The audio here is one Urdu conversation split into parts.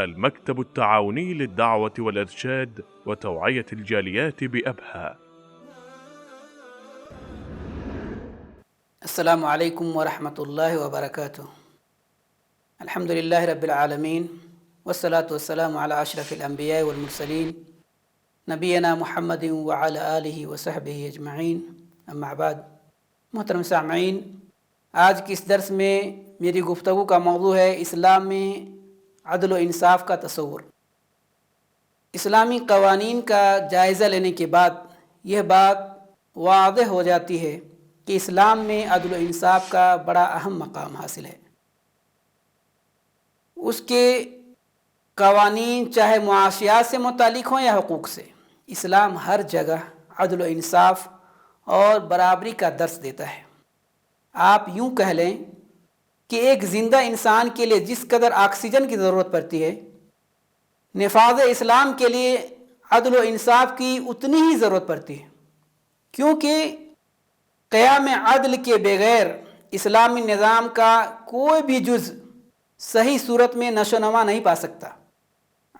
المكتب التعاوني للدعوة والإرشاد وتوعية الجاليات بأبها. السلام علیکم ورحمۃ اللہ وبرکاتہ. الحمد للہ رب العالمین والصلاة والسلام علی اشرف الانبیاء والمرسلین نبینا محمد وعلی آلہ وصحبہ اجمعین، اما بعد. محترم سامعین، آج کی اس درس میں میری گفتگو کا موضوع ہے اسلام میں عدل و انصاف کا تصور. اسلامی قوانین کا جائزہ لینے کے بعد یہ بات واضح ہو جاتی ہے کہ اسلام میں عدل و انصاف کا بڑا اہم مقام حاصل ہے. اس کے قوانین چاہے معاشیات سے متعلق ہوں یا حقوق سے، اسلام ہر جگہ عدل و انصاف اور برابری کا درس دیتا ہے. آپ یوں کہہ لیں کہ ایک زندہ انسان کے لیے جس قدر آکسیجن کی ضرورت پڑتی ہے، نفاذ اسلام کے لیے عدل و انصاف کی اتنی ہی ضرورت پڑتی ہے، کیونکہ قیام عدل کے بغیر اسلامی نظام کا کوئی بھی جز صحیح صورت میں نشو و نما نہیں پا سکتا.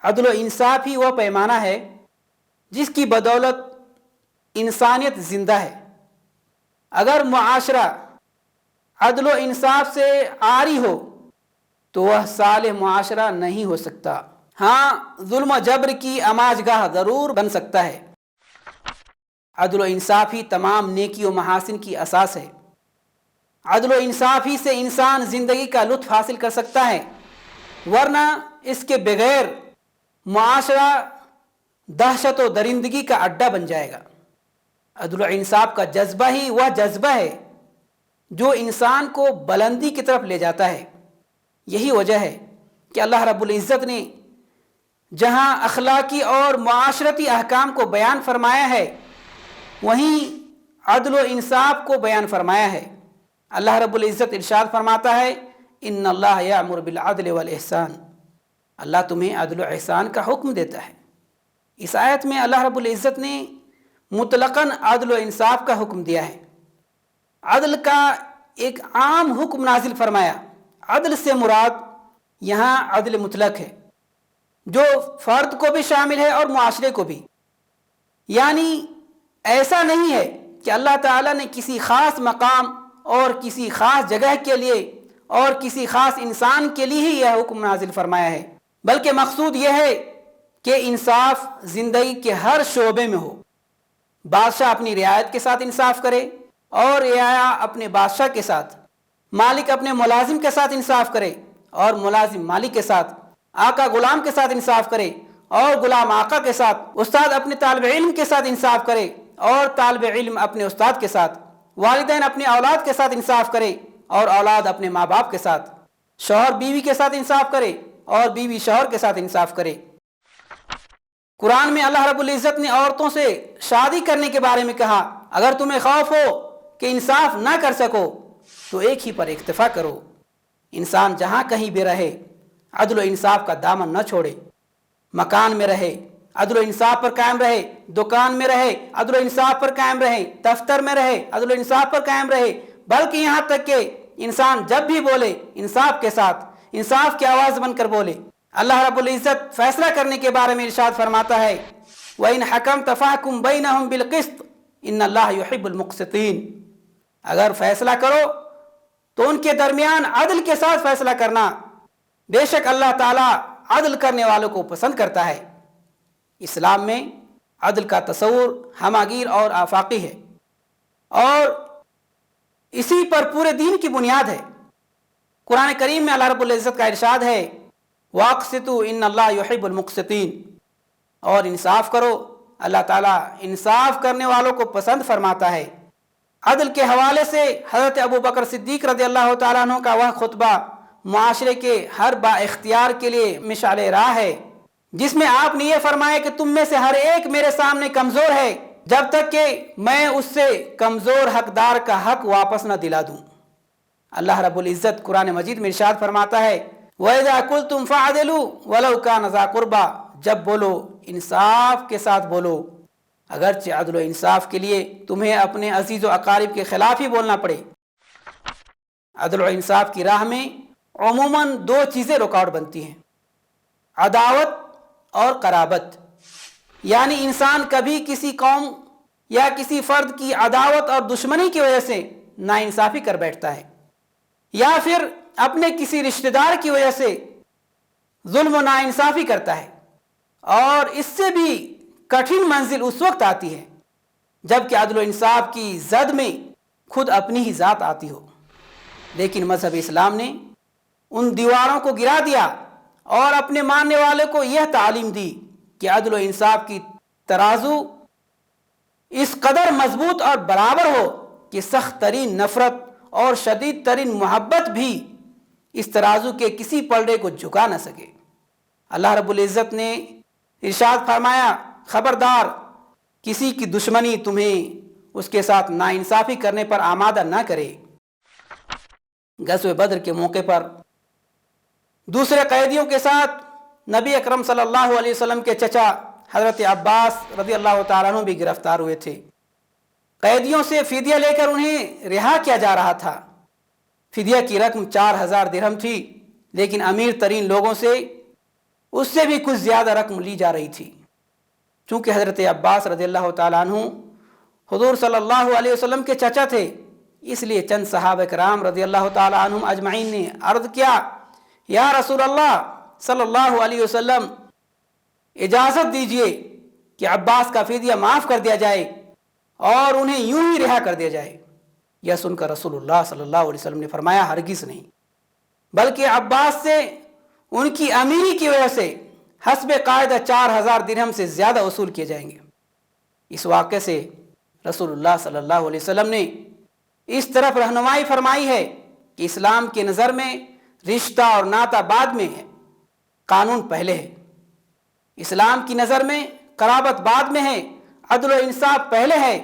عدل و انصاف ہی وہ پیمانہ ہے جس کی بدولت انسانیت زندہ ہے. اگر معاشرہ عدل و انصاف سے عاری ہو تو وہ صالح معاشرہ نہیں ہو سکتا. ہاں، ظلم و جبر کی آماجگاہ ضرور بن سکتا ہے. عدل و انصاف ہی تمام نیکی و محاسن کی اساس ہے. عدل و انصاف ہی سے انسان زندگی کا لطف حاصل کر سکتا ہے، ورنہ اس کے بغیر معاشرہ دہشت و درندگی کا اڈا بن جائے گا. عدل و انصاف کا جذبہ ہی وہ جذبہ ہے جو انسان کو بلندی کی طرف لے جاتا ہے. یہی وجہ ہے کہ اللہ رب العزت نے جہاں اخلاقی اور معاشرتی احکام کو بیان فرمایا ہے، وہیں عدل و انصاف کو بیان فرمایا ہے. اللہ رب العزت ارشاد فرماتا ہے، ان اللہ یأمر بالعدل والاحسان. اللہ تمہیں عدل و احسان کا حکم دیتا ہے. اس آیت میں اللہ رب العزت نے مطلقاً عدل و انصاف کا حکم دیا ہے. عدل کا ایک عام حکم نازل فرمایا. عدل سے مراد یہاں عدل مطلق ہے، جو فرد کو بھی شامل ہے اور معاشرے کو بھی. یعنی ایسا نہیں ہے کہ اللہ تعالیٰ نے کسی خاص مقام اور کسی خاص جگہ کے لیے اور کسی خاص انسان کے لیے ہی یہ حکم نازل فرمایا ہے، بلکہ مقصود یہ ہے کہ انصاف زندگی کے ہر شعبے میں ہو. بادشاہ اپنی رعایت کے ساتھ انصاف کرے اور رعایا اپنے بادشاہ کے ساتھ، مالک اپنے ملازم کے ساتھ انصاف کرے اور ملازم مالک کے ساتھ، آقا غلام کے ساتھ انصاف کرے اور غلام آقا کے ساتھ، استاد اپنے طالب علم کے ساتھ انصاف کرے اور طالب علم اپنے استاد کے ساتھ، والدین اپنے اولاد کے ساتھ انصاف کرے اور اولاد اپنے ماں باپ کے ساتھ، شوہر بیوی کے ساتھ انصاف کرے اور بیوی شوہر کے ساتھ انصاف کرے. قرآن میں اللہ رب العزت نے عورتوں سے شادی کرنے کے بارے میں کہا، اگر تمہیں خوف ہو کہ انصاف نہ کر سکو تو ایک ہی پر اکتفا کرو. انسان جہاں کہیں بھی رہے عدل و انصاف کا دامن نہ چھوڑے. مکان میں رہے عدل و انصاف پر قائم رہے، دکان میں رہے عدل و انصاف پر قائم رہے، دفتر میں رہے عدل و انصاف پر قائم رہے، بلکہ یہاں تک کہ انسان جب بھی بولے انصاف کے ساتھ، انصاف کی آواز بن کر بولے. اللہ رب العزت فیصلہ کرنے کے بارے میں ارشاد فرماتا ہے، وَإِنْ حَكَمْتَ فَاحْكُمْ بَيْنَهُمْ بِالْقِسْطِ إِنَّ اللَّهَ يُحِبُّ الْمُقْسِطِينَ. اگر فیصلہ کرو تو ان کے درمیان عدل کے ساتھ فیصلہ کرنا، بے شک اللہ تعالیٰ عدل کرنے والوں کو پسند کرتا ہے. اسلام میں عدل کا تصور ہماگیر اور آفاقی ہے اور اسی پر پورے دین کی بنیاد ہے. قرآن کریم میں اللہ رب العزت کا ارشاد ہے، وَاقْسِطُوا إِنَّ اللَّهَ يُحِبُّ الْمُقْسِطِينَ. اور انصاف کرو، اللہ تعالیٰ انصاف کرنے والوں کو پسند فرماتا ہے. عدل کے حوالے سے حضرت ابو بکر صدیق رضی اللہ تعالیٰ عنہ کا وہ خطبہ معاشرے کے ہر با اختیار کے لیے مشعل راہ ہے، جس میں آپ نے یہ فرمایا کہ تم میں سے ہر ایک میرے سامنے کمزور ہے جب تک کہ میں اس سے کمزور حقدار کا حق واپس نہ دلا دوں. اللہ رب العزت قرآن مجید میں ارشاد فرماتا ہے، وَإِذَا قُلْتُمْ فَعْدِلُوا وَلَوْ كَانَ ذَا قُرْبَى. جب بولو انصاف کے ساتھ بولو، اگرچہ عدل و انصاف کے لیے تمہیں اپنے عزیز و اقارب کے خلاف ہی بولنا پڑے. عدل و انصاف کی راہ میں عموماً دو چیزیں رکاوٹ بنتی ہیں. عداوت اور قرابت، یعنی انسان کبھی کسی قوم یا کسی فرد کی عداوت اور دشمنی کی وجہ سے ناانصافی کر بیٹھتا ہے، یا پھر اپنے کسی رشتہ دار کی وجہ سے ظلم و ناانصافی کرتا ہے، اور اس سے بھی کٹھن منزل اس وقت آتی ہے جب کہ عدل و انصاف کی زد میں خود اپنی ہی ذات آتی ہو۔ لیکن مذہب اسلام نے ان دیواروں کو گرا دیا اور اپنے ماننے والے کو یہ تعلیم دی کہ عدل و انصاف کی ترازو اس قدر مضبوط اور برابر ہو کہ سخت ترین نفرت اور شدید ترین محبت بھی اس ترازو کے کسی پلڑے کو جھکا نہ سکے۔ اللہ رب العزت نے ارشاد فرمایا، خبردار کسی کی دشمنی تمہیں اس کے ساتھ ناانصافی کرنے پر آمادہ نہ کرے۔ غزوہ بدر کے موقع پر دوسرے قیدیوں کے ساتھ نبی اکرم صلی اللہ علیہ وسلم کے چچا حضرت عباس رضی اللہ تعالیٰ عنہ بھی گرفتار ہوئے تھے۔ قیدیوں سے فدیہ لے کر انہیں رہا کیا جا رہا تھا۔ فدیہ کی رقم 4000 درہم تھی، لیکن امیر ترین لوگوں سے اس سے بھی کچھ زیادہ رقم لی جا رہی تھی۔ چونکہ حضرت عباس رضی اللہ تعالیٰ عنہ حضور صلی اللہ علیہ وسلم کے چچا تھے، اس لیے چند صحابہ کرام رضی اللہ تعالیٰ عنہم اجمعین نے عرض کیا، یا رسول اللہ صلی اللہ علیہ وسلم، اجازت دیجئے کہ عباس کا فدیہ معاف کر دیا جائے اور انہیں یوں ہی رہا کر دیا جائے۔ یہ سن کر رسول اللہ صلی اللہ علیہ وسلم نے فرمایا، ہرگز نہیں، بلکہ عباس سے ان کی امیری کی وجہ سے حسب قاعدہ 4000 درہم سے زیادہ وصول کیے جائیں گے۔ اس واقعے سے رسول اللہ صلی اللہ علیہ وسلم نے اس طرف رہنمائی فرمائی ہے کہ اسلام کی نظر میں رشتہ اور ناتا بعد میں ہے، قانون پہلے ہے۔ اسلام کی نظر میں قرابت بعد میں ہے، عدل و انصاف پہلے ہے۔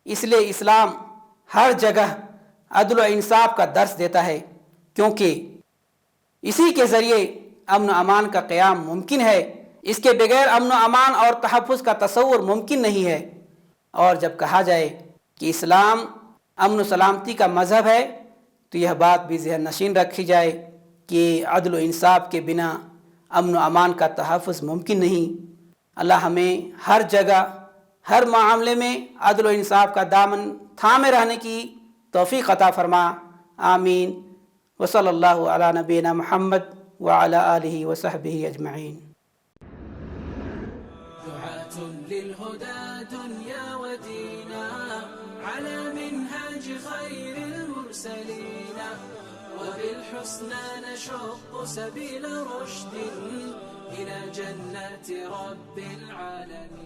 اس لیے اسلام ہر جگہ عدل و انصاف کا درس دیتا ہے، کیونکہ اسی کے ذریعے امن و امان کا قیام ممکن ہے۔ اس کے بغیر امن و امان اور تحفظ کا تصور ممکن نہیں ہے۔ اور جب کہا جائے کہ اسلام امن و سلامتی کا مذہب ہے تو یہ بات بھی ذہن نشین رکھی جائے کہ عدل و انصاف کے بنا امن و امان کا تحفظ ممکن نہیں۔ اللہ ہمیں ہر جگہ ہر معاملے میں عدل و انصاف کا دامن تھامے رہنے کی توفیق عطا فرما، آمین۔ وصلی اللہ علی نبینا محمد وعلی آلہ وصحبہ اجمعین۔ دعاة للهدى دنيا ودينا على منهاج خير المرسلين، وبالحسنى نشق سبيل رشد إلى جنات رب العالمين.